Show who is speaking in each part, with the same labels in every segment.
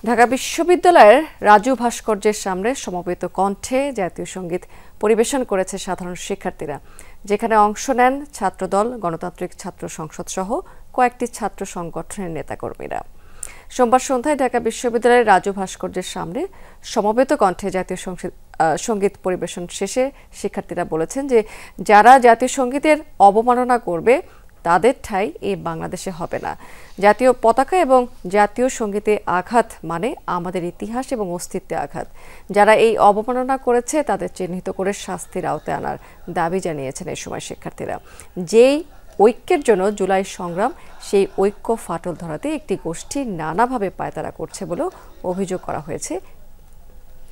Speaker 1: ঢাকা বিশ্ববিদ্যালয়ের রাজু ভাস্কর্যের সামনে সমবেত কণ্ঠে জাতীয় সঙ্গীত পরিবেশন করেছে সাধারণ শিক্ষার্থীরা, যেখানে অংশ নেন ছাত্রদল, গণতান্ত্রিক ছাত্র সংসদ সহ কয়েকটি ছাত্র সংগঠনের নেতাকর্মীরা। সোমবার সন্ধ্যায় ঢাকা বিশ্ববিদ্যালয়ের রাজু ভাস্কর্যের সামনে সমবেত কণ্ঠে জাতীয় সঙ্গীত পরিবেশন শেষে শিক্ষার্থীরা বলেছেন যে যারা জাতীয় সঙ্গীতের অবমাননা করবে তাদের ঠাঁই এই বাংলাদেশে হবে না। জাতীয় পতাকা এবং জাতীয় সঙ্গীতে আঘাত মানে আমাদের ইতিহাস এবং অস্তিত্বে আঘাত। যারা এই অবমাননা করেছে তাদের চিহ্নিত করে শাস্তির আওতায় আনার দাবি জানিয়েছেন এই সময় শিক্ষার্থীরা। যেই ঐক্যের জন্য জুলাই সংগ্রাম, সেই ঐক্য ফাটল ধরাতে একটি গোষ্ঠী নানাভাবে পায়তারা করছে বলেও অভিযোগ করা হয়েছে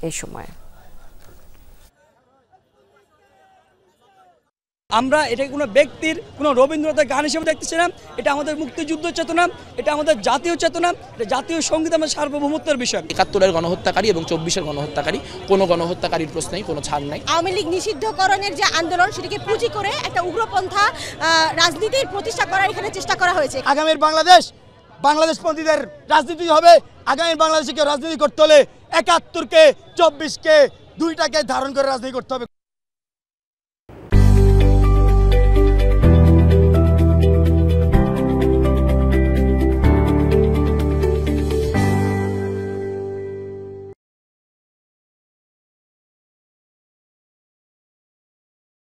Speaker 1: এই সময়।
Speaker 2: আমরা এটা কোনো ব্যক্তির কোনো রবীন্দ্রনাথের গান হিসেবে দেখতেছি না। এটা আমাদের মুক্তিযুদ্ধ চেতনা, এটা আমাদের জাতীয় চেতনা, এটা জাতীয় সঙ্গীত, আমাদের সার্বভৌমত্বের বিষয়।
Speaker 3: ৭১-এর গণহত্যাকারী এবং ২৪-এর গণহত্যাকারী, কোনো গণহত্যাকারীর প্রশ্নেই কোনো ছাড় নাই।
Speaker 4: আওয়ামী লীগ নিষিদ্ধকরণের যে আন্দোলন, সেটাকে পুঁজি করে একটা উগ্রপন্থা রাজনীতির প্রতিষ্ঠা করার এখানে চেষ্টা করা হয়েছে।
Speaker 2: আগামীর বাংলাদেশপন্থীদের রাজনীতি হবে। আগামীর বাংলাদেশকে রাজনীতি করতে হলে ৭১কে, ২৪কে, দুইটাকে ধারণ করে রাজনীতি করতে হবে।